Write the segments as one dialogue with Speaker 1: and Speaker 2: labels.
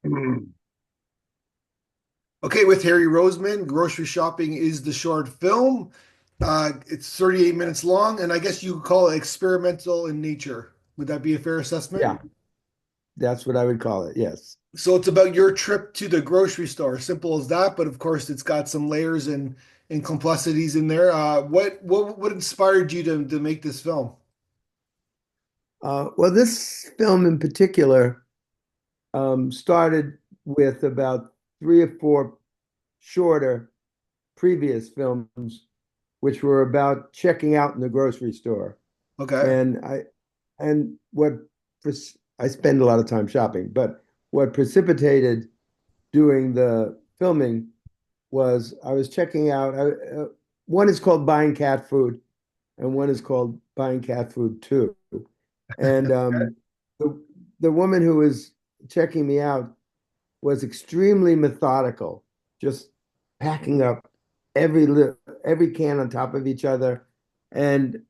Speaker 1: Mm. Okay, with Harry Roseman, Grocery Shopping is the short film. It's 38 minutes long, and I guess you could call it experimental in nature. Would that be a fair assessment?
Speaker 2: Yeah, that's what I would call it. Yes.
Speaker 1: So it's about your trip to the grocery store. Simple as that, but of course it's got some layers and complexities in there. What inspired you to make this film?
Speaker 2: Well, this film in particular started with about three or four shorter previous films, which were about checking out in the grocery store.
Speaker 1: Okay.
Speaker 2: And I and what I spend a lot of time shopping, but what precipitated doing the filming was I was checking out. One is called Buying Cat Food, and one is called Buying Cat Food Too. And the the woman who was checking me out was extremely methodical, just packing up every can on top of each other, and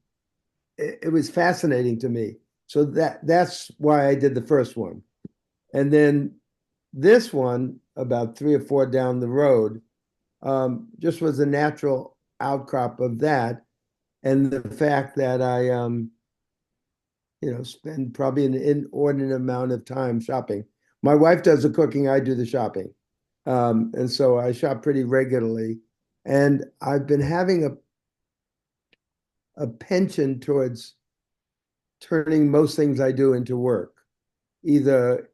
Speaker 2: it was fascinating to me. So that's why I did the first one, and then this one about three or four down the road just was a natural outcrop of that, and the fact that I spend probably an inordinate amount of time shopping. My wife does the cooking, I do the shopping. And so I shop pretty regularly. And I've been having a penchant towards turning most things I do into work, either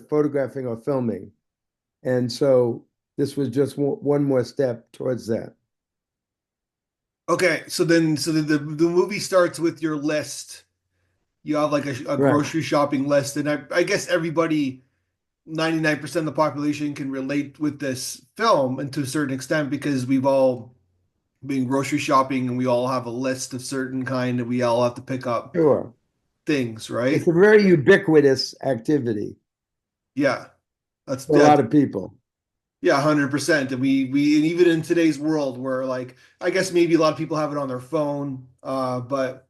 Speaker 2: photographing or filming. And so this was just one more step towards that.
Speaker 1: Okay, so the movie starts with your list. You have like a
Speaker 2: Right.
Speaker 1: grocery shopping list, and I guess everybody, 99% of the population can relate with this film and to a certain extent because we've all been grocery shopping and we all have a list of certain kind and we all have to pick up
Speaker 2: Sure.
Speaker 1: things,
Speaker 2: It's
Speaker 1: right?
Speaker 2: a very ubiquitous activity
Speaker 1: Yeah. That's
Speaker 2: for a
Speaker 1: yeah,
Speaker 2: lot of people.
Speaker 1: yeah, 100%. And we and even in today's world where like I guess maybe a lot of people have it on their phone, but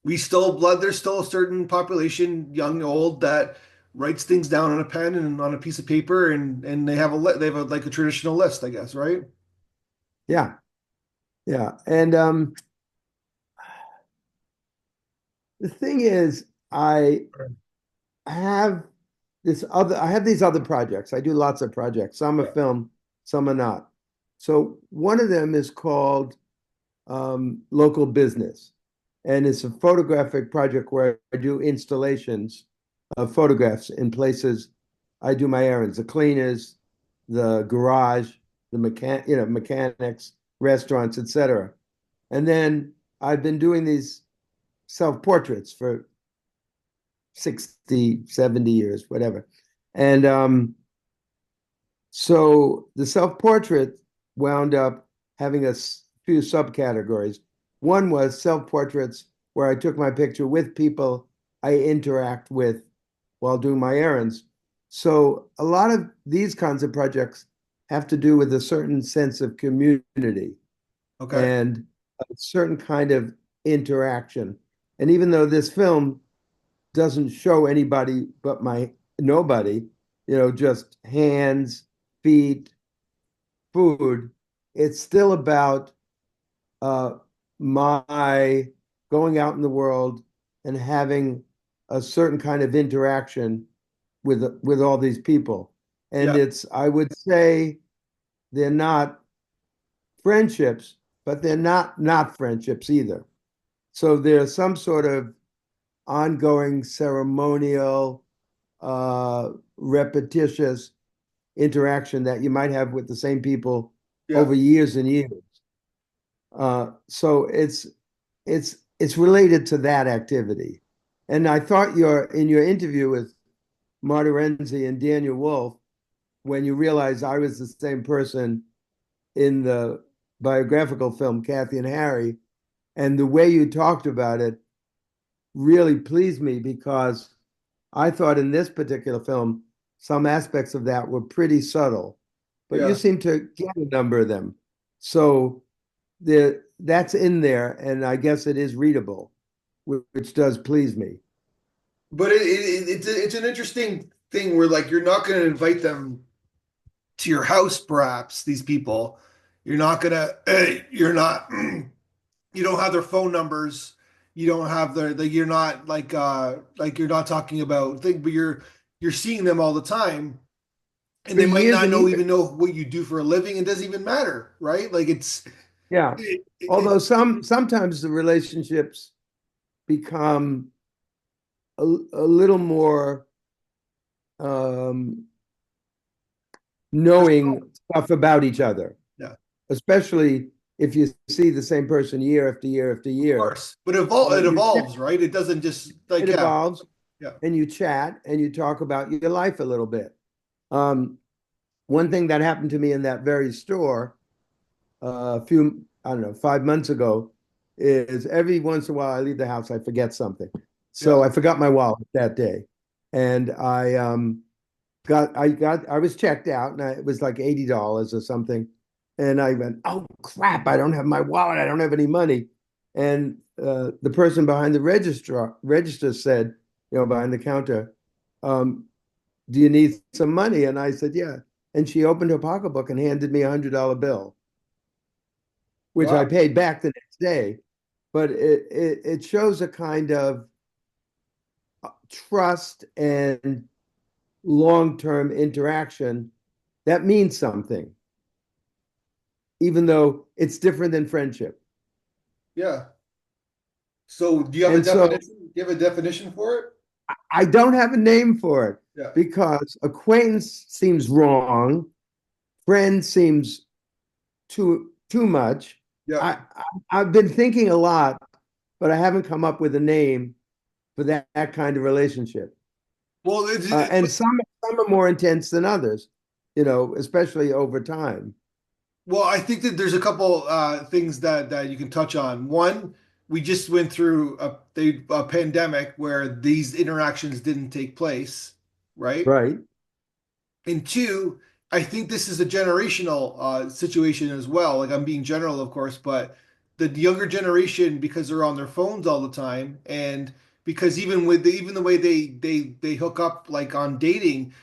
Speaker 1: we still blood there's still a certain population, young and old, that writes things down on a pen and on a piece of paper and they have a like a traditional list, I guess, right?
Speaker 2: Yeah. Yeah. And the thing is, have I have these other projects. I do lots of projects. Some are film, some are not. So one of them is called Local Business. And it's a photographic project where I do installations of photographs in places I do my errands, the cleaners, the garage, mechanics, restaurants, etc. And then I've been doing these self-portraits for 60, 70 years, whatever. And so the self-portrait wound up having few subcategories. One was self-portraits where I took my picture with people I interact with while doing my errands. So a lot of these kinds of projects have to do with a certain sense of community
Speaker 1: Okay.
Speaker 2: and a certain kind of interaction. And even though this film doesn't show anybody but my nobody, just hands, feet, food, it's still about uh, my going out in the world and having a certain kind of interaction with all these people. And
Speaker 1: Yeah.
Speaker 2: it's, I would say, they're not friendships, but they're not friendships either. So there's some sort of ongoing ceremonial, repetitious interaction that you might have with the same people
Speaker 1: Yeah.
Speaker 2: over years and years. So it's related to that activity. And I thought in your interview with Marty Renzi and Daniel Wolf, when you realized I was the same person in the biographical film Kathy and Harry, and the way you talked about it really pleased me because I thought in this particular film, some aspects of that were pretty subtle, but you
Speaker 1: Yeah.
Speaker 2: seem to get a number of them. So that's in there, and I guess it is readable, which does please me.
Speaker 1: But it's an interesting thing where like you're not going to invite them to your house, perhaps these people. You're not gonna, you're not, you don't have their phone numbers. You don't have their, like, you're not like you're not talking about thing, but you're seeing them all the time, and
Speaker 2: For
Speaker 1: they might
Speaker 2: years
Speaker 1: not
Speaker 2: and
Speaker 1: know
Speaker 2: years.
Speaker 1: even know what you do for a living. It doesn't even matter, right? Like
Speaker 2: Yeah.
Speaker 1: it
Speaker 2: Although sometimes the relationships become a little more um, knowing stuff about each other,
Speaker 1: yeah,
Speaker 2: especially if you see the same person year after year after
Speaker 1: of
Speaker 2: year.
Speaker 1: course, but it
Speaker 2: You
Speaker 1: evolves, right? It doesn't just like
Speaker 2: it
Speaker 1: yeah,
Speaker 2: evolves,
Speaker 1: yeah,
Speaker 2: and you chat and you talk about your life a little bit. Um, One thing that happened to me in that very store a few, I don't know, 5 months ago is every once in a while I leave the house, I forget something. So
Speaker 1: yeah.
Speaker 2: I forgot my wallet that day. And I was checked out and it was like $80 or something. And I went, oh crap, I don't have my wallet. I don't have any money. And the person behind the register said, behind the counter, um, do you need some money? And I said, yeah. And she opened her pocketbook and handed me $100 bill, which I
Speaker 1: Wow.
Speaker 2: paid back the next day. But it shows a kind of trust and long-term interaction that means something, even though it's different than friendship.
Speaker 1: Yeah. So do you have a
Speaker 2: And so
Speaker 1: definition? Do you have a definition for it?
Speaker 2: I don't have a name for it
Speaker 1: Yeah.
Speaker 2: because acquaintance seems wrong, friend seems too much.
Speaker 1: Yeah.
Speaker 2: I've been thinking a lot, but I haven't come up with a name for that kind of relationship.
Speaker 1: Well,
Speaker 2: And some are more intense than others, especially over time.
Speaker 1: well, I think that there's a couple things that you can touch on. One, we just went through a pandemic where these interactions didn't take place, right?
Speaker 2: Right.
Speaker 1: And two, I think this is a generational situation as well. Like I'm being general, of course, but the younger generation, because they're on their phones all the time, and because even the way they hook up like on dating,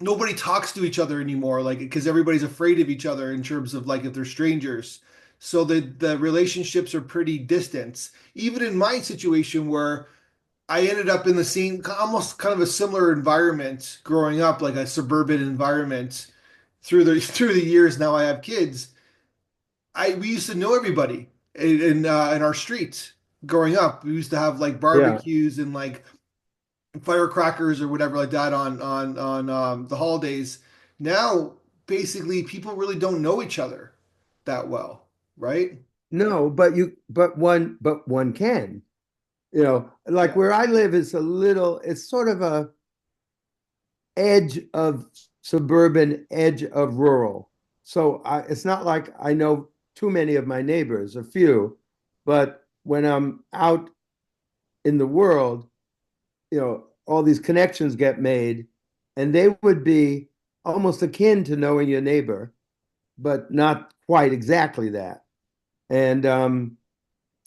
Speaker 1: nobody talks to each other anymore, like because everybody's afraid of each other in terms of like if they're strangers. So the relationships are pretty distant. Even in my situation where I ended up in the same almost kind of a similar environment growing up, like a suburban environment through the through the years now I have kids. I we used to know everybody in our street growing up. We used to have like
Speaker 2: Yeah.
Speaker 1: barbecues and like firecrackers or whatever like that on the holidays. Now, basically, people really don't know each other that well, right?
Speaker 2: No, but one can, like
Speaker 1: Yeah,
Speaker 2: where I live is it's sort of a edge of suburban, edge of rural. So it's not like I know too many of my neighbors, a few, but when I'm out in the world, all these connections get made, and they would be almost akin to knowing your neighbor, but not quite exactly that. And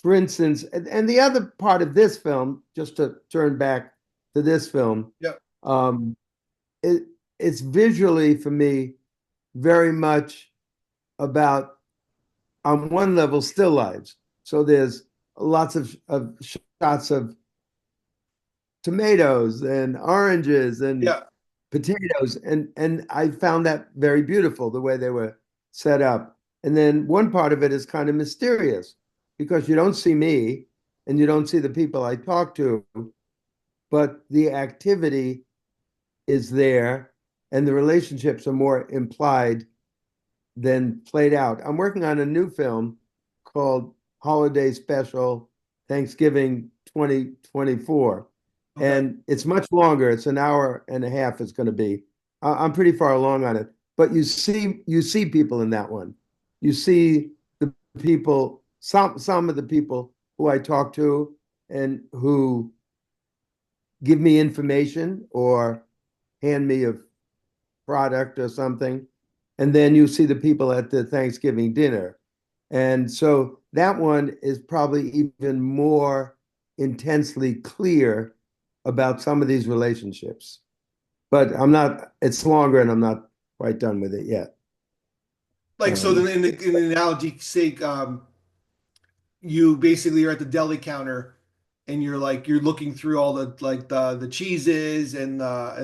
Speaker 2: for instance, and the other part of this film, just to turn back to this film,
Speaker 1: yeah,
Speaker 2: um, it it's visually for me very much about on one level still lives. So there's lots of shots of tomatoes and oranges and
Speaker 1: yeah.
Speaker 2: potatoes, and I found that very beautiful the way they were set up. And then one part of it is kind of mysterious because you don't see me and you don't see the people I talk to, but the activity is there and the relationships are more implied than played out. I'm working on a new film called Holiday Special Thanksgiving 2024.
Speaker 1: Okay.
Speaker 2: And it's much longer. It's an hour and a half it's going to be. I'm pretty far along on it. But you see people in that one. You see the people, some of the people who I talk to and who give me information or hand me a product or something. And then you see the people at the Thanksgiving dinner. And so that one is probably even more intensely clear about some of these relationships. but I'm not. It's longer, and I'm not quite done with it yet.
Speaker 1: Like so, then
Speaker 2: Um,
Speaker 1: in the analogy sake, you basically are at the deli counter and you're like you're looking through all the like the cheeses and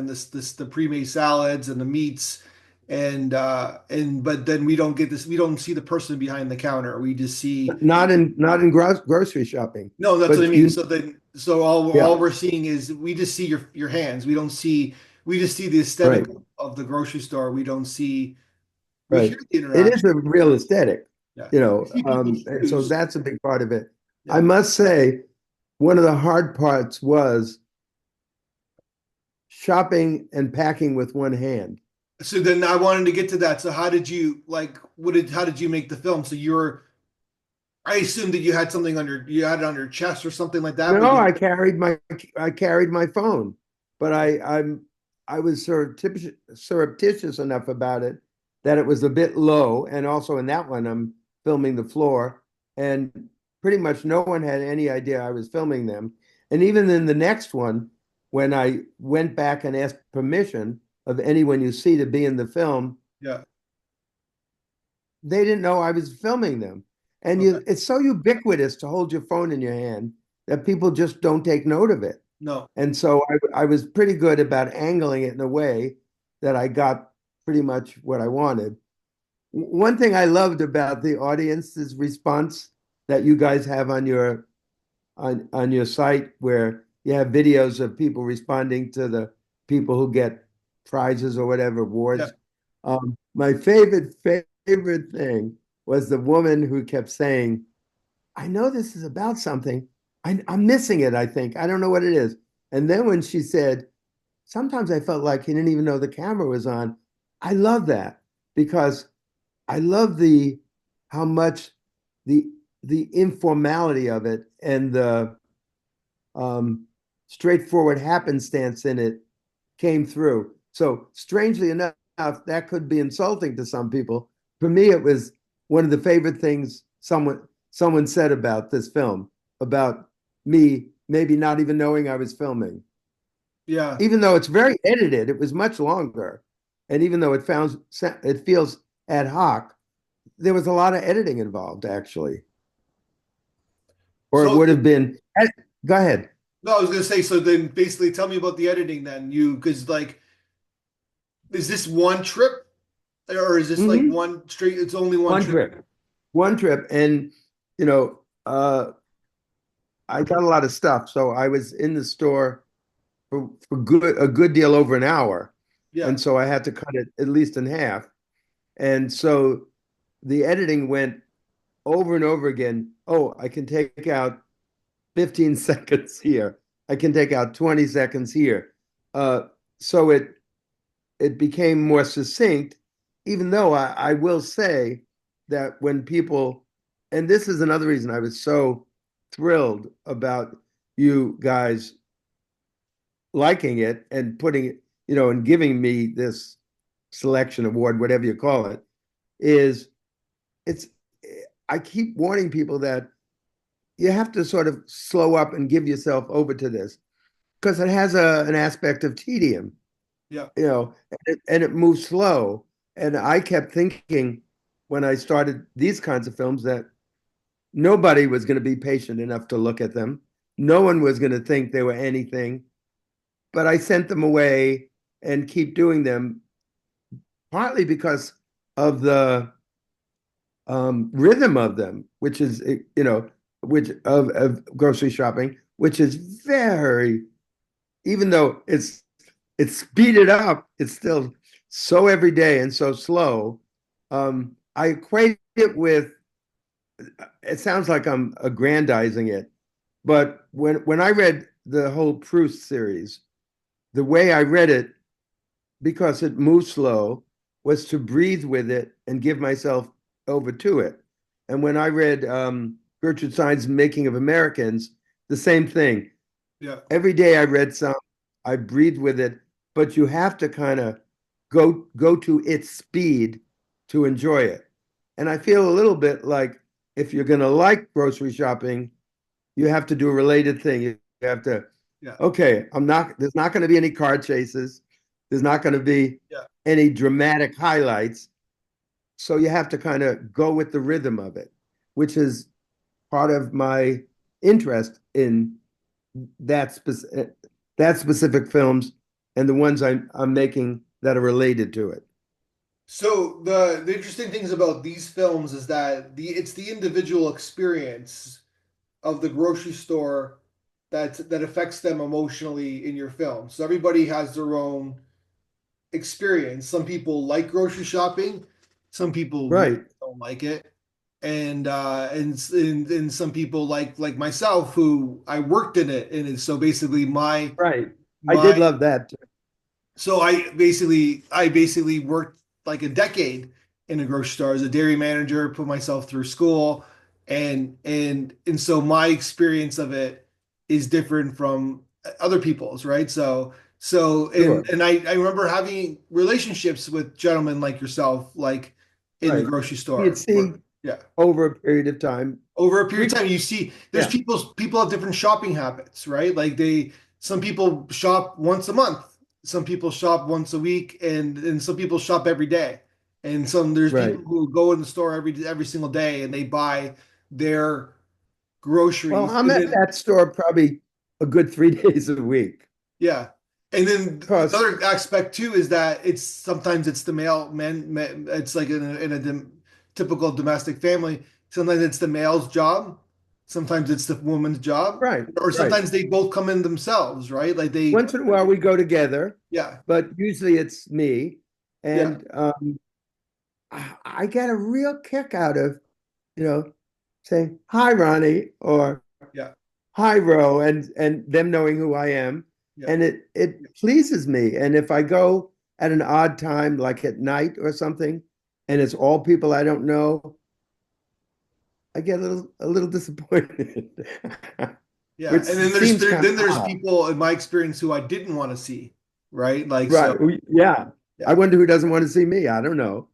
Speaker 1: this the pre-made salads and the meats and but then we don't see the person behind the counter. We just see
Speaker 2: not in grocery shopping,
Speaker 1: no, that's what I
Speaker 2: but
Speaker 1: mean. So then so all
Speaker 2: yeah,
Speaker 1: we're seeing is we just see your hands. We just see the aesthetic
Speaker 2: right,
Speaker 1: of the grocery store. We don't see we
Speaker 2: right.
Speaker 1: hear the
Speaker 2: It is
Speaker 1: interaction.
Speaker 2: a real aesthetic,
Speaker 1: Yeah. We see people's
Speaker 2: and so
Speaker 1: shoes.
Speaker 2: that's a big part of it. I
Speaker 1: Yeah.
Speaker 2: must say, one of the hard parts was shopping and packing with one hand.
Speaker 1: So then I wanted to get to that. So how did you like how did you make the film? So I assumed that you had something on you had it on your chest or something like that, but
Speaker 2: No,
Speaker 1: you
Speaker 2: I carried my phone, but I was surreptitious enough about it that it was a bit low, and also in that one I'm filming the floor, and pretty much no one had any idea I was filming them. And even in the next one, when I went back and asked permission of anyone you see to be in the film,
Speaker 1: yeah,
Speaker 2: they didn't know I was filming them. And
Speaker 1: okay.
Speaker 2: it's so ubiquitous to hold your phone in your hand that people just don't take note of it.
Speaker 1: No.
Speaker 2: And so I was pretty good about angling it in a way that I got pretty much what I wanted. One thing I loved about the audience's response that you guys have on your site, where you have videos of people responding to the people who get prizes or whatever
Speaker 1: Yeah.
Speaker 2: awards. My favorite thing was the woman who kept saying, "I know this is about something. I'm missing it. I think I don't know what it is." And then when she said, "Sometimes I felt like he didn't even know the camera was on," I love that because I love the how much the the informality of it and the um, straightforward happenstance in it came through. So strangely enough, that could be insulting to some people. For me, it was one of the favorite things someone said about this film, about me maybe not even knowing I was filming.
Speaker 1: Yeah.
Speaker 2: Even though it's very edited, it was much longer. And even though it feels ad hoc, there was a lot of editing involved, actually. Or it
Speaker 1: So
Speaker 2: would have been. Go ahead.
Speaker 1: no, I was gonna say, so then basically tell me about the editing then. You because like is this one trip or is this like
Speaker 2: Hmm.
Speaker 1: one straight it's only one
Speaker 2: One
Speaker 1: trip?
Speaker 2: trip. One trip. And, you know, I got a lot of stuff. So I was in the store for a good deal over an hour.
Speaker 1: Yeah.
Speaker 2: And so I had to cut it at least in half. And so the editing went over and over again. Oh, I can take out 15 seconds here. I can take out 20 seconds here. Uh, so it became more succinct, even though I will say that when people, and this is another reason I was so thrilled about you guys liking it and putting it, and giving me this selection award, whatever you call it, is it's, I keep warning people that you have to sort of slow up and give yourself over to this because it has an aspect of tedium,
Speaker 1: Yeah.
Speaker 2: and it moves slow. And I kept thinking when I started these kinds of films that nobody was going to be patient enough to look at them. No one was going to think they were anything, but I sent them away and keep doing them partly because of the rhythm of them, which is, which of grocery shopping, which is very, even though it's speeded up, it's still so everyday and so slow. I equate it with, it sounds like I'm aggrandizing it, but when I read the whole Proust series, the way I read it, because it moves slow, was to breathe with it and give myself over to it. And when I read Gertrude Stein's Making of Americans, the same thing.
Speaker 1: Yeah.
Speaker 2: Every day I read some, I breathed with it, but you have to kind of go to its speed to enjoy it. And I feel a little bit like if you're going to like grocery shopping, you have to do a related thing. You have to,
Speaker 1: Yeah.
Speaker 2: okay, there's not going to be any car chases. There's not going to be
Speaker 1: Yeah.
Speaker 2: any dramatic highlights. So you have to kind of go with the rhythm of it, which is part of my interest in that specific films and the ones I'm making that are related to it.
Speaker 1: So the interesting things about these films is that it's the individual experience of the grocery store that affects them emotionally in your film. So everybody has their own experience. Some people like grocery shopping, some people really
Speaker 2: Right,
Speaker 1: don't like it. And some people like myself who I worked in it, and so basically
Speaker 2: right. I
Speaker 1: my
Speaker 2: did love that.
Speaker 1: so I basically worked like a decade in a grocery store as a dairy manager, put myself through school, and so my experience of it is different from other people's, right? So
Speaker 2: Sure.
Speaker 1: and I remember having relationships with gentlemen like yourself, like in the
Speaker 2: Right.
Speaker 1: grocery
Speaker 2: You'd
Speaker 1: store.
Speaker 2: see
Speaker 1: Yeah,
Speaker 2: over a period of time
Speaker 1: over a period of time
Speaker 2: frequently.
Speaker 1: you see there's
Speaker 2: Yeah.
Speaker 1: people have different shopping habits, right? Like some people shop once a month, some people shop once a week, and some people shop every day, and there's
Speaker 2: Right.
Speaker 1: people who go in the store every single day and they buy their
Speaker 2: Well,
Speaker 1: groceries,
Speaker 2: I'm
Speaker 1: and
Speaker 2: at
Speaker 1: then
Speaker 2: that store probably a good 3 days a week.
Speaker 1: yeah. And then the
Speaker 2: Because,
Speaker 1: other aspect too is that sometimes it's the men, it's like in a typical domestic family. Sometimes it's the male's job, sometimes it's the woman's job,
Speaker 2: right,
Speaker 1: or
Speaker 2: right.
Speaker 1: sometimes they both come in themselves, right? Like they,
Speaker 2: Once in a while we go together,
Speaker 1: yeah,
Speaker 2: but usually it's me.
Speaker 1: yeah,
Speaker 2: And I get a real kick out of, you know, saying, hi, Ronnie, or
Speaker 1: yeah,
Speaker 2: hi, Ro, and them knowing who I am.
Speaker 1: yeah.
Speaker 2: And it pleases me. And if I go at an odd time, like at night or something, and it's all people I don't know, I get a little disappointed,
Speaker 1: Yeah.
Speaker 2: which
Speaker 1: And then
Speaker 2: seems kind
Speaker 1: then
Speaker 2: of
Speaker 1: there's
Speaker 2: odd.
Speaker 1: people in my experience who I didn't want to see, right? Like so,
Speaker 2: Right. Yeah. I
Speaker 1: yeah.
Speaker 2: wonder who doesn't want to see me. I don't know.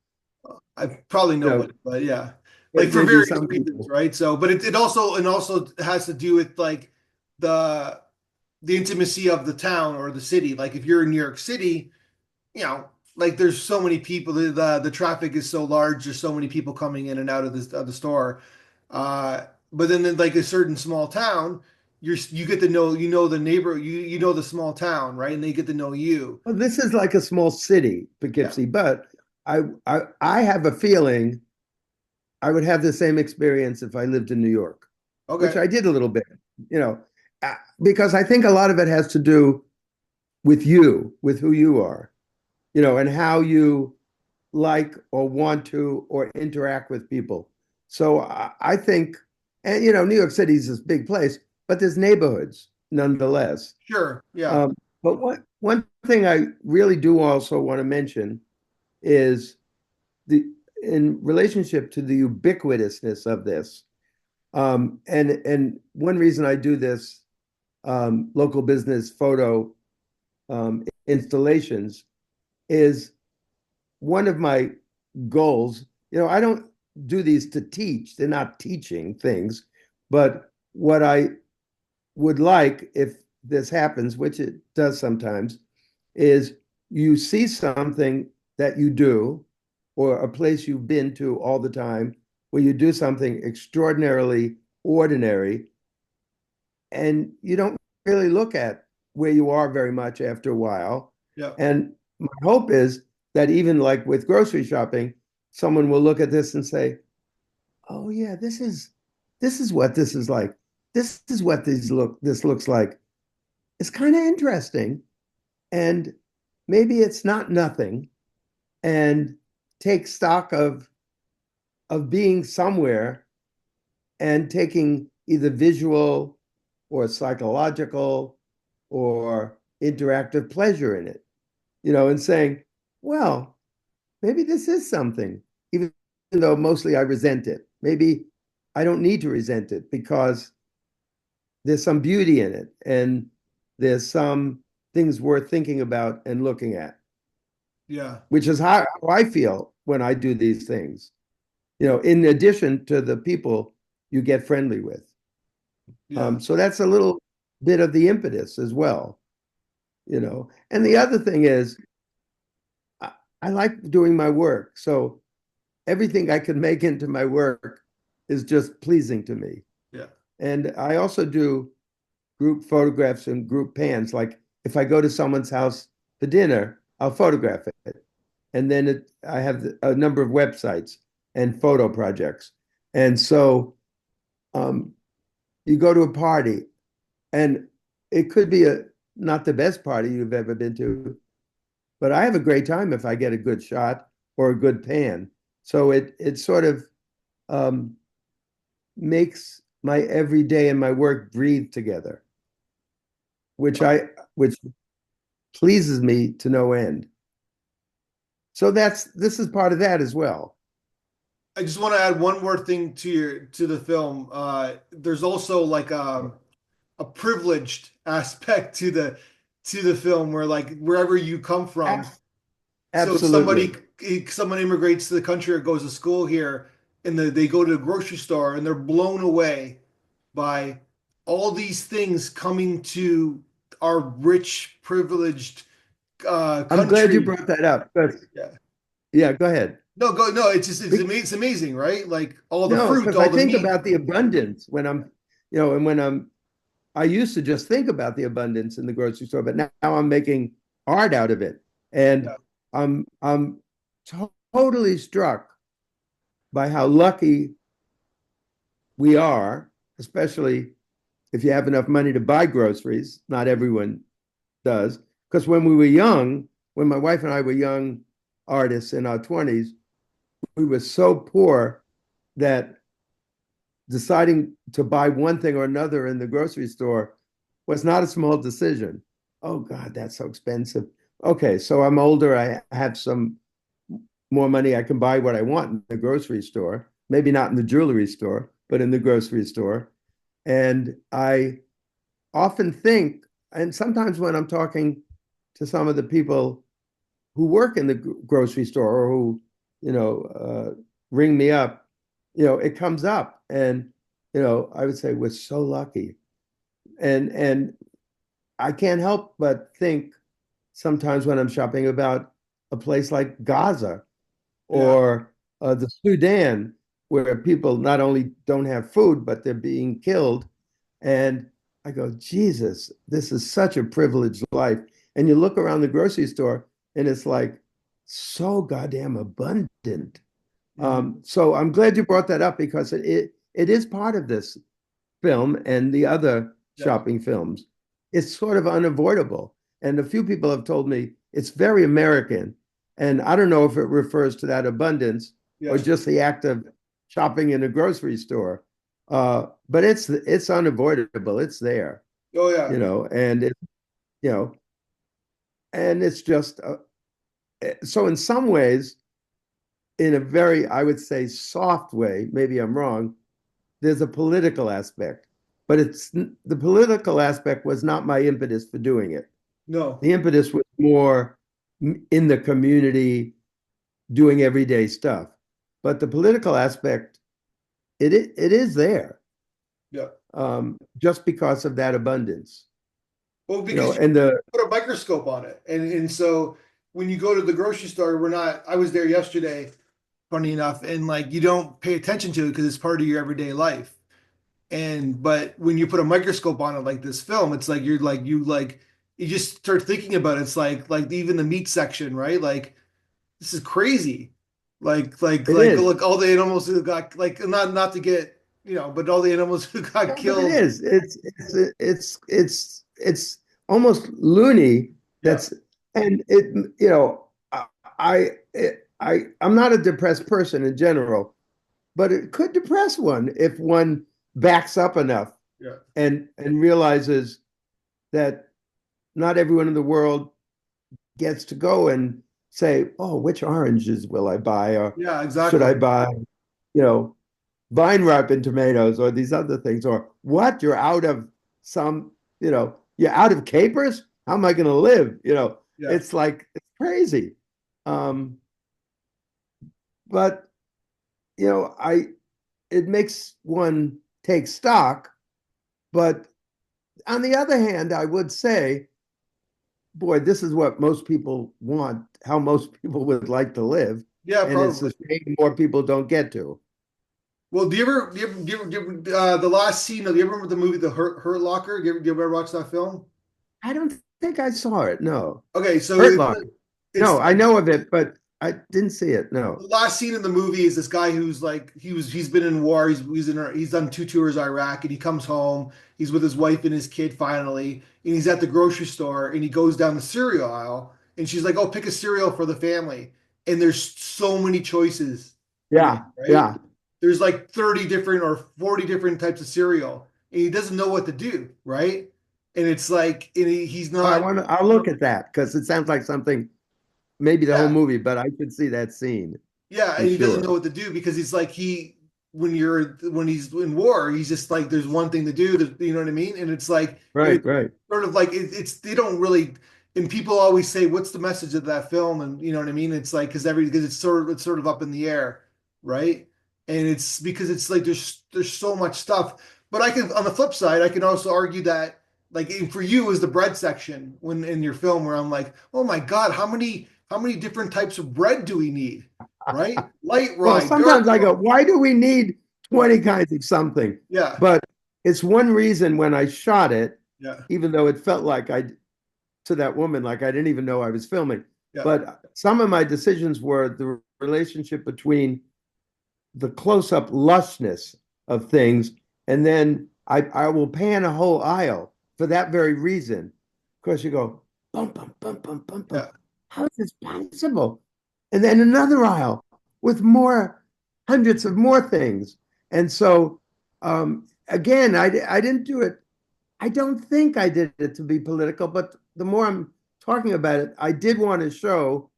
Speaker 1: I probably
Speaker 2: You know,
Speaker 1: nobody, but yeah, like for
Speaker 2: maybe
Speaker 1: various
Speaker 2: some
Speaker 1: reasons,
Speaker 2: people.
Speaker 1: right? So, but it also has to do with like the the intimacy of the town or the city. Like if you're in New York City, you know, like there's so many people, the traffic is so large, there's so many people coming in and out of the store. But then in like a certain small town, you get to know the neighbor, you know the small town, right? And they get to know you.
Speaker 2: Well, this is like a small city,
Speaker 1: Yeah.
Speaker 2: Poughkeepsie, but I have a feeling I would have the same experience if I lived in New York, which
Speaker 1: Okay.
Speaker 2: I did a little bit, you know, because I think a lot of it has to do with you, with who you are, and how you like or want to or interact with people. So I think, and New York City is this big place, but there's neighborhoods nonetheless.
Speaker 1: Sure. Yeah.
Speaker 2: But one thing I really do also want to mention is the in relationship to the ubiquitousness of this. And one reason I do this local business photo installations is one of my goals. I don't do these to teach; they're not teaching things. But what I would like, if this happens, which it does sometimes, is you see something that you do, or a place you've been to all the time, where you do something extraordinarily ordinary, and you don't really look at where you are very much after a while.
Speaker 1: Yeah.
Speaker 2: And my hope is that even like with grocery shopping, someone will look at this and say, "Oh yeah, this is what this is like. This is what this looks like. It's kind of interesting." And maybe it's not nothing, and take stock of being somewhere and taking either visual or psychological or interactive pleasure in it, and saying, well, maybe this is something, even though mostly I resent it. Maybe I don't need to resent it because there's some beauty in it and there's some things worth thinking about and looking at,
Speaker 1: Yeah.
Speaker 2: which is how I feel when I do these things, in addition to the people you get friendly with.
Speaker 1: Yeah.
Speaker 2: So that's a little bit of the impetus as well. And the other thing is, I like doing my work. So everything I can make into my work is just pleasing to me.
Speaker 1: Yeah.
Speaker 2: And I also do group photographs and group pans. Like if I go to someone's house for dinner, I'll photograph it. And then I have a number of websites and photo projects. And so um, you go to a party, and it could be not the best party you've ever been to, but I have a great time if I get a good shot or a good pan. So it sort of um, makes my everyday and my work breathe together, which pleases me to no end. So this is part of that as well.
Speaker 1: I just want to add one more thing to the film. There's also like a privileged aspect to the film where like wherever you come from.
Speaker 2: Abs-
Speaker 1: So
Speaker 2: Absolutely.
Speaker 1: someone immigrates to the country or goes to school here, and they go to the grocery store and they're blown away by all these things coming to our rich, privileged
Speaker 2: I'm glad you
Speaker 1: country.
Speaker 2: brought that up. But
Speaker 1: Yeah.
Speaker 2: yeah, go ahead.
Speaker 1: No, it's just
Speaker 2: Be-
Speaker 1: it's amazing, right? Like all the
Speaker 2: No,
Speaker 1: fruit,
Speaker 2: because I
Speaker 1: all the
Speaker 2: think
Speaker 1: meat.
Speaker 2: about the abundance when and when I used to just think about the abundance in the grocery store, but now I'm making art out of it.
Speaker 1: Yeah.
Speaker 2: And I'm totally struck by how lucky we are, especially if you have enough money to buy groceries. Not everyone does. Because when we were young, when my wife and I were young artists in our 20s, we were so poor that deciding to buy one thing or another in the grocery store was not a small decision. Oh God, that's so expensive. Okay, so I'm older. I have some more money. I can buy what I want in the grocery store. Maybe not in the jewelry store, but in the grocery store. And I often think, and sometimes when I'm talking to some of the people who work in the grocery store or who, ring me up, it comes up, and I would say we're so lucky, and I can't help but think sometimes when I'm shopping about a place like Gaza
Speaker 1: Yeah.
Speaker 2: or the Sudan, where people not only don't have food but they're being killed, and I go, Jesus, this is such a privileged life. And you look around the grocery store, and it's like so goddamn abundant.
Speaker 1: Mhm.
Speaker 2: So I'm glad you brought that up because it is part of this film and the other
Speaker 1: Yeah.
Speaker 2: shopping films. It's sort of unavoidable. And a few people have told me it's very American. And I don't know if it refers to that abundance or
Speaker 1: Yeah.
Speaker 2: just the act of shopping in a grocery store. But it's unavoidable. It's there,
Speaker 1: Oh yeah.
Speaker 2: and you know, and it's just so in some ways, in a very, I would say, soft way, maybe I'm wrong, there's a political aspect, but the political aspect was not my impetus for doing it.
Speaker 1: No.
Speaker 2: The impetus was more in the community doing everyday stuff. But the political aspect, it is there,
Speaker 1: Yeah.
Speaker 2: just because of that abundance,
Speaker 1: Well, because you
Speaker 2: and the
Speaker 1: put a microscope on it, and so when you go to the grocery store, we're not. I was there yesterday, funny enough, and like you don't pay attention to it because it's part of your everyday life. And but when you put a microscope on it, like this film, it's like you just start thinking about it. It's like even the meat section, right? Like this is crazy.
Speaker 2: it is.
Speaker 1: Look, all the animals who got like not to get but all the animals who got
Speaker 2: No, but it
Speaker 1: killed.
Speaker 2: is. It's almost loony.
Speaker 1: Yeah,
Speaker 2: That's and it. I I'm not a depressed person in general, but it could depress one if one backs up enough
Speaker 1: yeah,
Speaker 2: and realizes that not everyone in the world gets to go and say, "Oh, which oranges will I buy?" or
Speaker 1: yeah,
Speaker 2: "Should I
Speaker 1: exactly.
Speaker 2: buy, you know, vine ripened tomatoes or these other things?" Or what? You're out of some, you're out of capers? How am I going to live?
Speaker 1: Yeah.
Speaker 2: It's like it's crazy. Um, but I it makes one take stock. But on the other hand, I would say boy, this is what most people want, how most people would like to live.
Speaker 1: Yeah,
Speaker 2: And it's
Speaker 1: probably.
Speaker 2: a shame more people don't get to.
Speaker 1: Well, the last scene of, do you ever remember the movie The Hurt Locker? Do you ever watch that film?
Speaker 2: I don't think I saw it. No.
Speaker 1: Okay, so
Speaker 2: Hurt Locker.
Speaker 1: it's
Speaker 2: No, I
Speaker 1: like
Speaker 2: know of it, but I didn't see it.
Speaker 1: the
Speaker 2: No.
Speaker 1: last scene in the movie is this guy who's like he's been in war. He's done 2 tours Iraq, and he comes home. He's with his wife and his kid finally, and he's at the grocery store, and he goes down the cereal aisle, and she's like, "Oh, pick a cereal for the family." And there's so many choices in it,
Speaker 2: Yeah.
Speaker 1: right?
Speaker 2: Yeah.
Speaker 1: There's like 30 different or 40 different types of cereal, and he doesn't know what to do, right? And it's like, and he's
Speaker 2: I
Speaker 1: not,
Speaker 2: want to, I'll look at that because it sounds like something, maybe the whole
Speaker 1: yeah.
Speaker 2: movie, but I could see that scene
Speaker 1: Yeah,
Speaker 2: for
Speaker 1: and he doesn't know
Speaker 2: sure.
Speaker 1: what to do because he's like when he's in war, he's just like there's one thing to do, you know what I mean? And it's like
Speaker 2: Right.
Speaker 1: it's
Speaker 2: Right.
Speaker 1: sort of like it's they don't really, and people always say, "What's the message of that film?" And you know what I mean? It's like because it's sort of up in the air, right? And it's because it's like there's so much stuff. But I can, on the flip side, I can also argue that like for you is the bread section when in your film where I'm like, oh my God, how many different types of bread do we need? Right? Light
Speaker 2: Well,
Speaker 1: rye, dark
Speaker 2: sometimes I
Speaker 1: rye.
Speaker 2: go, why do we need
Speaker 1: Yeah,
Speaker 2: 20 kinds of something?
Speaker 1: yeah,
Speaker 2: But it's one reason when I shot it,
Speaker 1: yeah,
Speaker 2: even though it felt like to that woman, like I didn't even know I was filming.
Speaker 1: yeah.
Speaker 2: But some of my decisions were the relationship between the close-up lushness of things, and then I will pan a whole aisle for that very reason. Of course, you go bum bum bum bum bum bum.
Speaker 1: Yeah.
Speaker 2: How is this possible? And then another aisle with more hundreds of more things. And so again, I didn't do it. I don't think I did it to be political, but the more I'm talking about it, I did want to show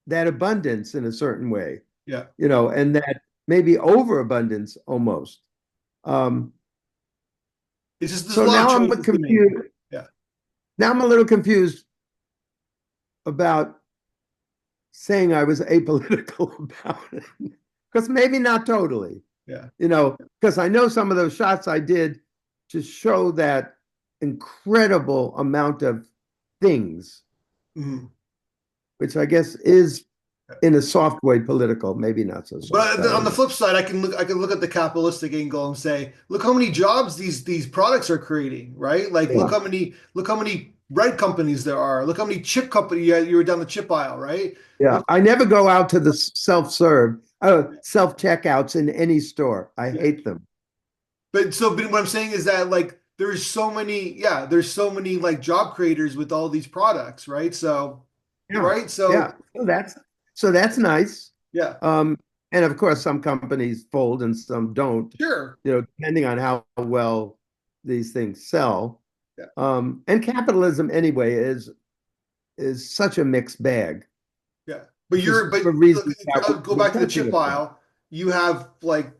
Speaker 2: that abundance in a certain way,
Speaker 1: Yeah.
Speaker 2: and that maybe overabundance almost. Um,
Speaker 1: It's just there's a
Speaker 2: so
Speaker 1: lot of
Speaker 2: now I'm
Speaker 1: choices to make.
Speaker 2: confused.
Speaker 1: Yeah.
Speaker 2: Now I'm a little confused about saying I was apolitical about it, because maybe not totally,
Speaker 1: Yeah.
Speaker 2: because I know some of those shots I did to show that incredible amount of things,
Speaker 1: Mhm.
Speaker 2: which I guess is in a soft way political, maybe not so soft.
Speaker 1: But
Speaker 2: I
Speaker 1: on
Speaker 2: don't
Speaker 1: the
Speaker 2: know.
Speaker 1: flip side, I can look at the capitalistic angle and say, look how many jobs these products are creating, right? Like
Speaker 2: Yeah.
Speaker 1: look how many bread companies there are. Look how many chip company you were down the chip aisle, right?
Speaker 2: Yeah,
Speaker 1: Look,
Speaker 2: I never go out to the self-serve, self-checkouts in any store. I
Speaker 1: yeah.
Speaker 2: hate them.
Speaker 1: But what I'm saying is that like there's so many like job creators with all these products, right? So,
Speaker 2: Yeah,
Speaker 1: right? So
Speaker 2: yeah. So that's nice.
Speaker 1: yeah,
Speaker 2: Um, and of course, some companies fold and some don't,
Speaker 1: sure.
Speaker 2: depending on how well these things sell.
Speaker 1: Yeah.
Speaker 2: And capitalism anyway is such a mixed bag,
Speaker 1: Yeah.
Speaker 2: which is
Speaker 1: But
Speaker 2: for
Speaker 1: look,
Speaker 2: reasons
Speaker 1: if
Speaker 2: that
Speaker 1: I go
Speaker 2: we're
Speaker 1: back to the
Speaker 2: touching
Speaker 1: chip
Speaker 2: upon.
Speaker 1: aisle, you have like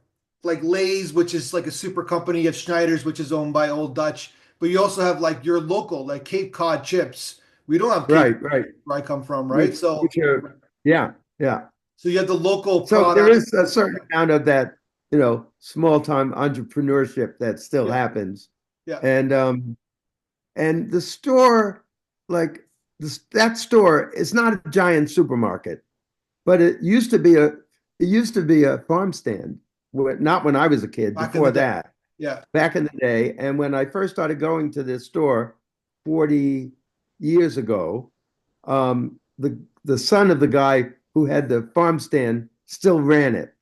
Speaker 1: Lay's, which is like a super company. You have Schneider's, which is owned by Old Dutch, but you also have like your local, like Cape Cod chips. We don't have Cape
Speaker 2: Right, right.
Speaker 1: where I come from, right?
Speaker 2: Which are, yeah, yeah.
Speaker 1: So you have the local
Speaker 2: So there
Speaker 1: product.
Speaker 2: is a certain amount of that, small time entrepreneurship that still
Speaker 1: Yeah,
Speaker 2: happens.
Speaker 1: yeah,
Speaker 2: And the store, like that store is not a giant supermarket, but it used to be a farm stand. Not when I was a kid,
Speaker 1: back in the
Speaker 2: before
Speaker 1: day.
Speaker 2: that,
Speaker 1: Yeah.
Speaker 2: back in the day. And when I first started going to this store 40 years ago, the son of the guy who had the farm stand still ran it.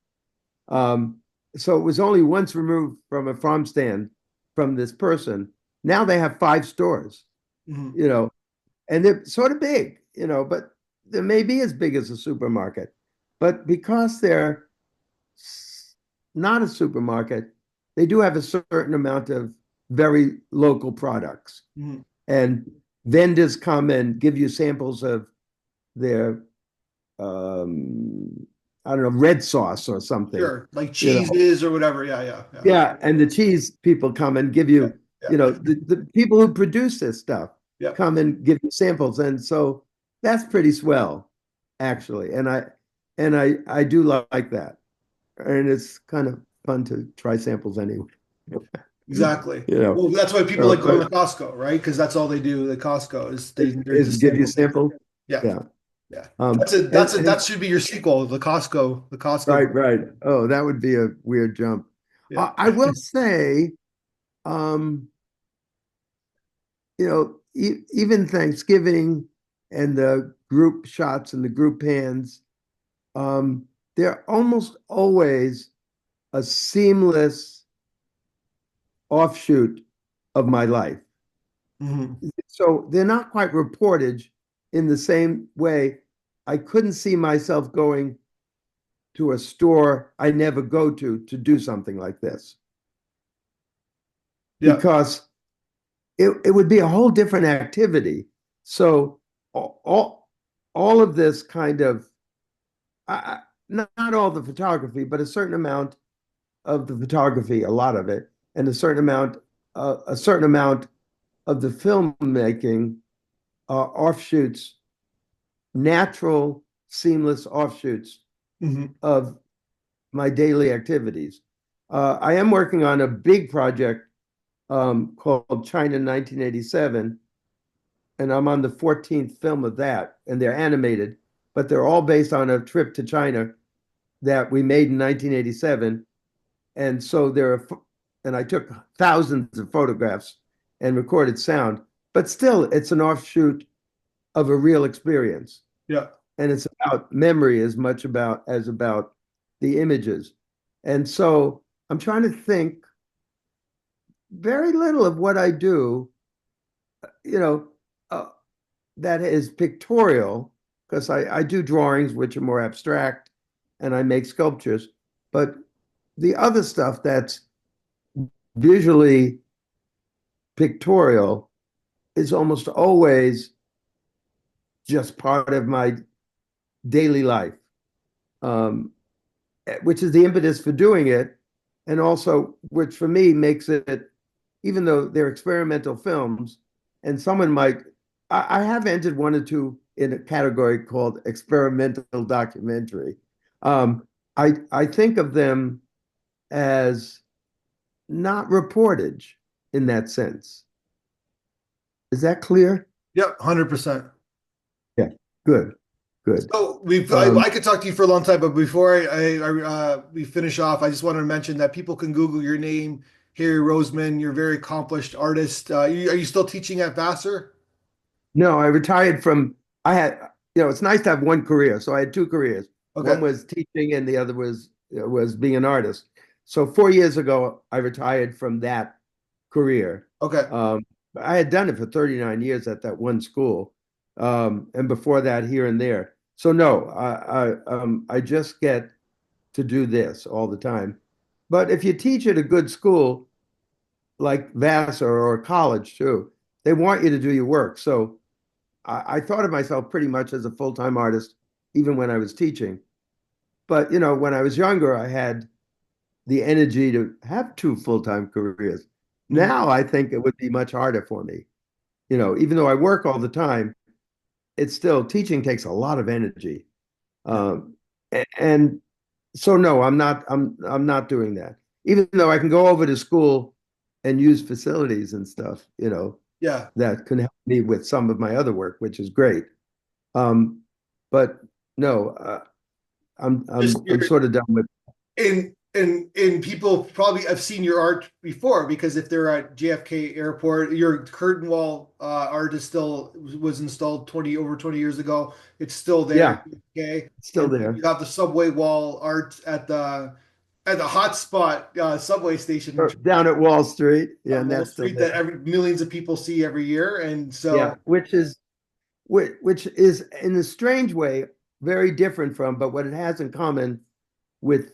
Speaker 2: Um, so it was only once removed from a farm stand from this person. Now they have 5 stores,
Speaker 1: Mhm.
Speaker 2: you know, and they're sort of big, but they may be as big as a supermarket. But because they're not a supermarket, they do have a certain amount of very local products.
Speaker 1: Mhm.
Speaker 2: And vendors come and give you samples of their, um, I don't know, red sauce or something,
Speaker 1: Sure. Like
Speaker 2: you know.
Speaker 1: cheeses or whatever. Yeah, yeah, yeah.
Speaker 2: Yeah, and the cheese people come and give
Speaker 1: Yeah,
Speaker 2: you,
Speaker 1: yeah,
Speaker 2: the people who produce this stuff
Speaker 1: yeah.
Speaker 2: come and give you samples. And so that's pretty swell, actually. And I do like that. And it's kind of fun to try samples anyway.
Speaker 1: exactly.
Speaker 2: You know,
Speaker 1: Well, that's why people
Speaker 2: so,
Speaker 1: like going to
Speaker 2: but
Speaker 1: Costco, right? Because that's all they do. The Costco is they're
Speaker 2: is
Speaker 1: just
Speaker 2: give you
Speaker 1: samples.
Speaker 2: sample.
Speaker 1: Yeah,
Speaker 2: Yeah.
Speaker 1: yeah.
Speaker 2: Um,
Speaker 1: That should be your sequel, the Costco, the Costco.
Speaker 2: right, right. Oh, that would be a weird jump.
Speaker 1: Yeah.
Speaker 2: I will say, um, even Thanksgiving and the group shots and the group pans, um, they're almost always a seamless offshoot of my life.
Speaker 1: Mhm.
Speaker 2: So they're not quite reportage in the same way. I couldn't see myself going to a store I never go to do something like this
Speaker 1: Yeah.
Speaker 2: because it would be a whole different activity. So all of this kind of not all the photography, but a certain amount of the photography, a lot of it, and a certain amount of the filmmaking offshoots, natural, seamless offshoots
Speaker 1: Mhm.
Speaker 2: of my daily activities. I am working on a big project called China 1987, and I'm on the 14th film of that, and they're animated, but they're all based on a trip to China that we made in 1987. And so and I took thousands of photographs and recorded sound, but still, it's an offshoot of a real experience.
Speaker 1: Yeah.
Speaker 2: And it's about memory as much about the images. And so I'm trying to think very little of what I do, you know, uh, that is pictorial, because I do drawings which are more abstract and I make sculptures, but the other stuff that's visually pictorial is almost always just part of my daily life, um, which is the impetus for doing it. And also, which for me makes it, even though they're experimental films, and someone might, I have entered one or two in a category called experimental documentary. I think of them as not reportage in that sense. Is that clear?
Speaker 1: Yeah. 100%.
Speaker 2: Yeah, good, good.
Speaker 1: So
Speaker 2: Um,
Speaker 1: I could talk to you for a long time, but before we finish off, I just wanted to mention that people can Google your name, Harry Roseman. You're a very accomplished artist. Are you still teaching at Vassar?
Speaker 2: no, I retired from, I had, it's nice to have one career. So I had two careers. One
Speaker 1: Okay.
Speaker 2: was teaching and the other was being an artist. So 4 years ago, I retired from that career.
Speaker 1: Okay.
Speaker 2: Um, I had done it for 39 years at that one school. And before that, here and there. So no, I just get to do this all the time. But if you teach at a good school like Vassar or a college too, they want you to do your work. So I thought of myself pretty much as a full-time artist, even when I was teaching. But when I was younger, I had the energy to have two full-time careers.
Speaker 1: Mhm.
Speaker 2: Now I think it would be much harder for me. Even though I work all the time, it's still teaching takes a lot of energy.
Speaker 1: Yeah.
Speaker 2: Um, and so no, I'm not doing that. Even though I can go over to school and use facilities and stuff,
Speaker 1: Yeah.
Speaker 2: that can help me with some of my other work, which is great. Um, but no, I'm
Speaker 1: Just
Speaker 2: I'm
Speaker 1: you're
Speaker 2: I'm sort of done with.
Speaker 1: and people probably have seen your art before because if they're at JFK Airport, your curtain wall art is still was installed 20 years ago. It's still there.
Speaker 2: Yeah,
Speaker 1: Okay,
Speaker 2: still
Speaker 1: and you
Speaker 2: there.
Speaker 1: got the subway wall art at the hotspot subway station
Speaker 2: Down at Wall Street. Yeah,
Speaker 1: on
Speaker 2: and
Speaker 1: Wall
Speaker 2: that's still
Speaker 1: Street that
Speaker 2: there.
Speaker 1: every millions of people see every year, and
Speaker 2: Yeah,
Speaker 1: so
Speaker 2: which is in a strange way very different from, but what it has in common with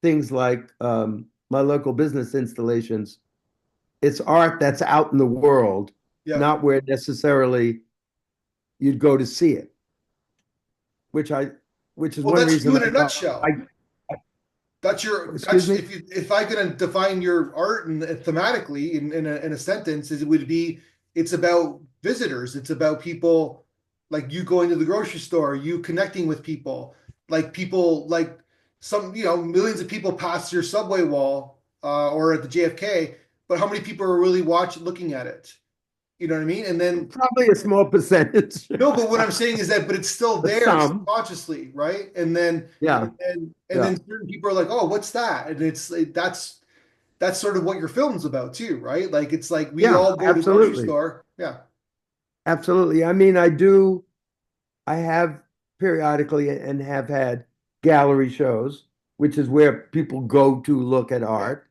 Speaker 2: things like my local business installations, it's art that's out in the world,
Speaker 1: yeah.
Speaker 2: not where necessarily you'd go to see it, which I, which is
Speaker 1: Well,
Speaker 2: one
Speaker 1: that's you
Speaker 2: reason
Speaker 1: in a
Speaker 2: I
Speaker 1: nutshell.
Speaker 2: excuse
Speaker 1: That's
Speaker 2: me.
Speaker 1: if I could define your art and thematically in a sentence, is it would be it's about visitors. It's about people like you going to the grocery store, you connecting with people like some millions of people pass your subway wall or at the JFK. but how many people are really looking at it? You know what I mean? And then
Speaker 2: Probably a small percentage.
Speaker 1: no, but what I'm saying is that, but it's still there
Speaker 2: Some,
Speaker 1: subconsciously, right? And then
Speaker 2: yeah,
Speaker 1: and then
Speaker 2: yeah,
Speaker 1: certain people are like, oh, what's that? And it's like, that's sort of what your film's about too, right? Like it's like we
Speaker 2: yeah,
Speaker 1: all go to the grocery
Speaker 2: absolutely,
Speaker 1: store. Yeah.
Speaker 2: absolutely. I mean, I do. I have periodically and have had gallery shows, which is where people go to look at
Speaker 1: Yeah.
Speaker 2: art.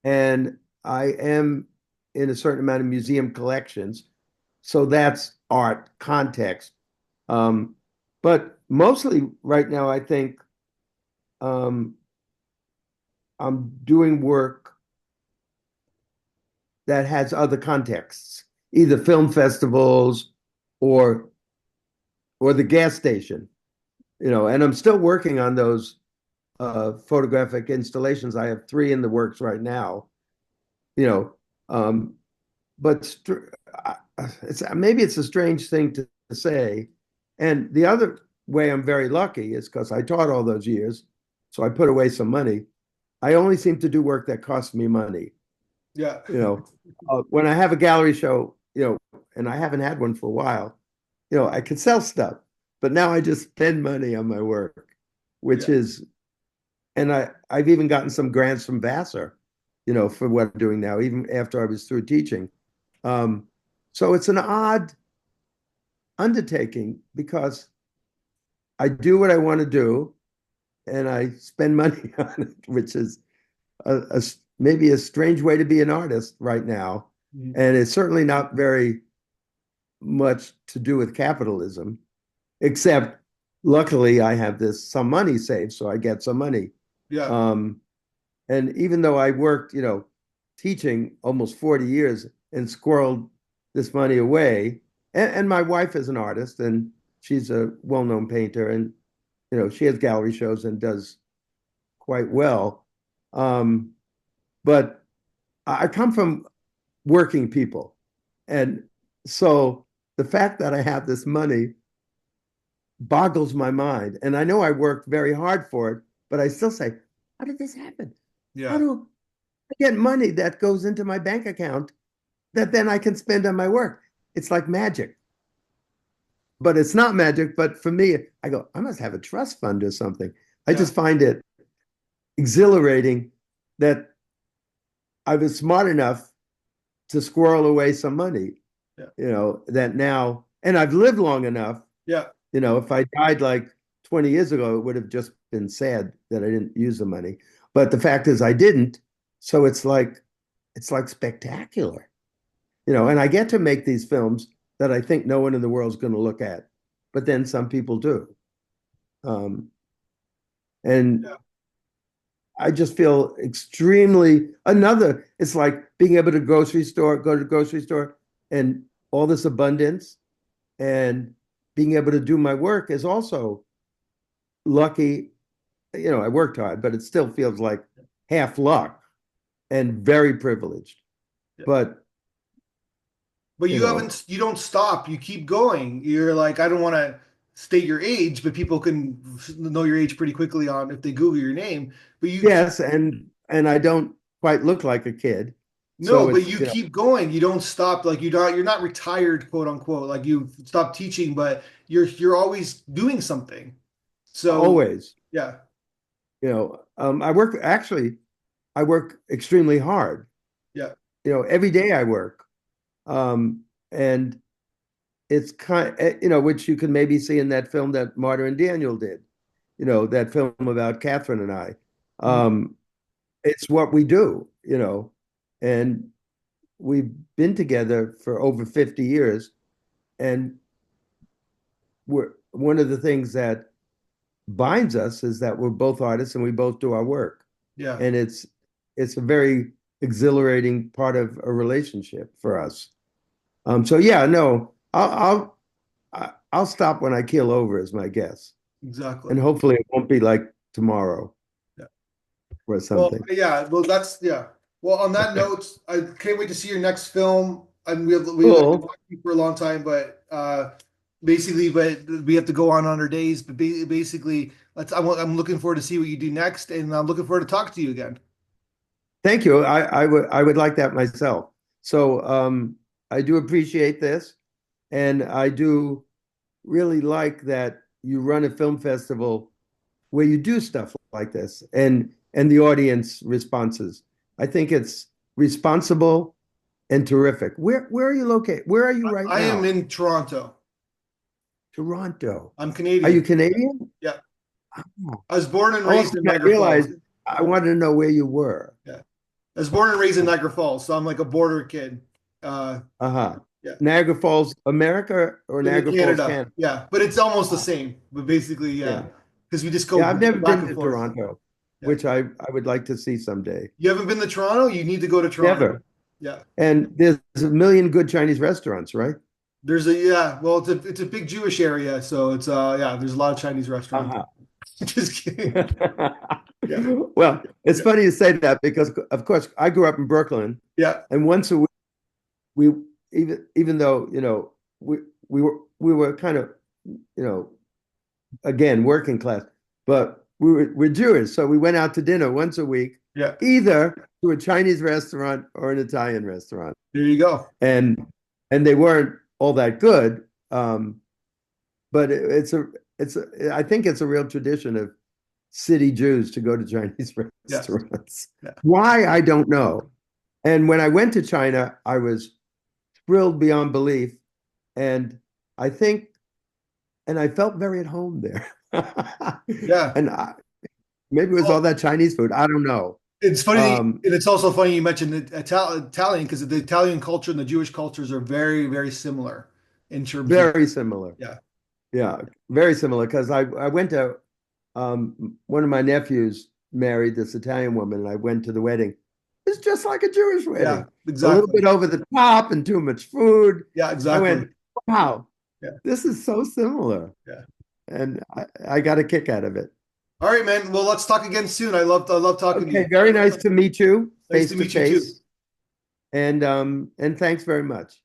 Speaker 2: And I am in a certain amount of museum collections. So that's art context. Um, but mostly right now, I think um, I'm doing work that has other contexts, either film festivals or or the gas station, and I'm still working on those photographic installations. I have three in the works right now, you know, um, but maybe it's a strange thing to say. And the other way I'm very lucky is because I taught all those years, so I put away some money. I only seem to do work that costs me money.
Speaker 1: Yeah.
Speaker 2: When I have a gallery show, and I haven't had one for a while, I could sell stuff, but now I just spend money on my work, which
Speaker 1: Yeah.
Speaker 2: is, and I've even gotten some grants from Vassar, for what I'm doing now, even after I was through teaching. Um, so it's an odd undertaking because I do what I want to do and I spend money on it, which is maybe a strange way to be an artist right now.
Speaker 1: Mhm.
Speaker 2: And it's certainly not very much to do with capitalism, except luckily I have some money saved, so I get some money.
Speaker 1: Yeah.
Speaker 2: Um, and even though I worked, teaching almost 40 years and squirreled this money away, and my wife is an artist and she's a well-known painter and she has gallery shows and does quite well. Um, but I come from working people. And so the fact that I have this money boggles my mind. And I know I worked very hard for it, but I still say, how did this happen? How
Speaker 1: Yeah.
Speaker 2: do I get money that goes into my bank account that then I can spend on my work? It's like magic. But it's not magic. But for me, I go, I must have a trust fund or something. I
Speaker 1: Yeah.
Speaker 2: just find it exhilarating that I was smart enough to squirrel away some money,
Speaker 1: Yeah.
Speaker 2: that now, and I've lived long enough,
Speaker 1: Yeah.
Speaker 2: if I died like 20 years ago, it would have just been sad that I didn't use the money. But the fact is I didn't. So it's like spectacular, and I get to make these films that I think no one in the world is going to look at, but then some people do. Um, and
Speaker 1: Yeah.
Speaker 2: I just feel it's like being able to go to the grocery store and all this abundance and being able to do my work is also lucky. I worked hard, but it still feels like half luck and very privileged.
Speaker 1: Yeah.
Speaker 2: But,
Speaker 1: But
Speaker 2: you know,
Speaker 1: you don't stop. You keep going. You're like, I don't want to state your age, but people can know your age pretty quickly on if they Google your name. But you keep,
Speaker 2: yes, and I don't quite look like a kid.
Speaker 1: no,
Speaker 2: So
Speaker 1: but
Speaker 2: it's,
Speaker 1: you keep going. You don't stop. Like you're not retired, quote unquote. Like you stop teaching, but you're always doing something. So
Speaker 2: always,
Speaker 1: yeah.
Speaker 2: I work extremely hard.
Speaker 1: Yeah.
Speaker 2: Every day I work. Um, and it's which you can maybe see in that film that Marta and Daniel did, that film about Catherine and I.
Speaker 1: Mhm.
Speaker 2: Um, it's what we do, and we've been together for over 50 years. And one of the things that binds us is that we're both artists and we both do our work.
Speaker 1: Yeah.
Speaker 2: And it's a very exhilarating part of a relationship for us. So yeah, no, I'll stop when I keel over is my guess. And
Speaker 1: Exactly.
Speaker 2: hopefully it won't be like tomorrow
Speaker 1: Yeah.
Speaker 2: or
Speaker 1: Well,
Speaker 2: something.
Speaker 1: yeah. Well, that's yeah. Well, on that note, I can't wait to see your next film. And we've been
Speaker 2: Cool.
Speaker 1: talking for a long time, but basically, but we have to go on our days. But basically, I'm looking forward to see what you do next, and I'm looking forward to talk to you again.
Speaker 2: Thank you. I would like that myself. So I do appreciate this, and I do really like that you run a film festival where you do stuff like this and the audience responses. I think it's responsible and terrific. Where are you located? Where are you right
Speaker 1: I am
Speaker 2: now?
Speaker 1: in Toronto.
Speaker 2: Toronto.
Speaker 1: I'm
Speaker 2: Are you
Speaker 1: Canadian.
Speaker 2: Canadian?
Speaker 1: Yeah.
Speaker 2: Oh,
Speaker 1: I was born and
Speaker 2: all of a
Speaker 1: raised in
Speaker 2: sudden I
Speaker 1: Niagara Falls.
Speaker 2: realized I wanted to know where you were.
Speaker 1: Yeah. I was born and raised in Niagara Falls, so I'm like a border kid. Uh,
Speaker 2: Uh-huh.
Speaker 1: yeah.
Speaker 2: Niagara Falls, America or
Speaker 1: In
Speaker 2: Niagara Falls,
Speaker 1: Canada.
Speaker 2: Canada?
Speaker 1: Yeah. But it's almost the
Speaker 2: Ah,
Speaker 1: same. But basically, yeah.
Speaker 2: yeah.
Speaker 1: Because we just go
Speaker 2: Yeah, I've never
Speaker 1: back
Speaker 2: been
Speaker 1: and
Speaker 2: to
Speaker 1: forth.
Speaker 2: Toronto,
Speaker 1: Yeah.
Speaker 2: which I would like to see someday.
Speaker 1: You haven't been to Toronto? You need to go to Toronto.
Speaker 2: Never.
Speaker 1: Yeah.
Speaker 2: And there's a million good Chinese restaurants, right?
Speaker 1: There's a yeah, well it's a big Jewish area, so it's yeah, there's a lot of Chinese restaurants.
Speaker 2: Uh-huh.
Speaker 1: Just kidding. Yeah.
Speaker 2: Well, it's
Speaker 1: Yeah.
Speaker 2: funny you say that because, of course, I grew up in Brooklyn,
Speaker 1: Yeah.
Speaker 2: and once a week we even though we were kind of again working class, but we're Jewish, so we went out to dinner once a week,
Speaker 1: Yeah.
Speaker 2: either to a Chinese restaurant or an Italian restaurant,
Speaker 1: There you go.
Speaker 2: and they weren't all that good, but I think it's a real tradition of city Jews to go to Chinese
Speaker 1: Yes.
Speaker 2: restaurants.
Speaker 1: Yeah.
Speaker 2: Why, I don't know. And when I went to China, I was thrilled beyond belief. And I think, and I felt very at home there.
Speaker 1: Yeah.
Speaker 2: And maybe it was all
Speaker 1: Well,
Speaker 2: that Chinese food. I don't know.
Speaker 1: it's funny,
Speaker 2: Um,
Speaker 1: and it's also funny you mentioned the Italian because the Italian culture and the Jewish cultures are very, very similar in terms of
Speaker 2: Very similar.
Speaker 1: yeah.
Speaker 2: Yeah, very similar. Because I went to one of my nephews married this Italian woman, and I went to the wedding. It's just like a Jewish
Speaker 1: Yeah,
Speaker 2: wedding. A little
Speaker 1: exactly.
Speaker 2: bit over the top and too much food.
Speaker 1: Yeah,
Speaker 2: I
Speaker 1: exactly.
Speaker 2: went, wow,
Speaker 1: Yeah.
Speaker 2: this is so similar.
Speaker 1: Yeah.
Speaker 2: And I got a kick out of it.
Speaker 1: All right, man. Well, let's talk again soon. I love talking to
Speaker 2: Okay,
Speaker 1: you.
Speaker 2: very nice to meet you
Speaker 1: Nice
Speaker 2: face
Speaker 1: to
Speaker 2: to
Speaker 1: meet you too.
Speaker 2: face. And thanks very much.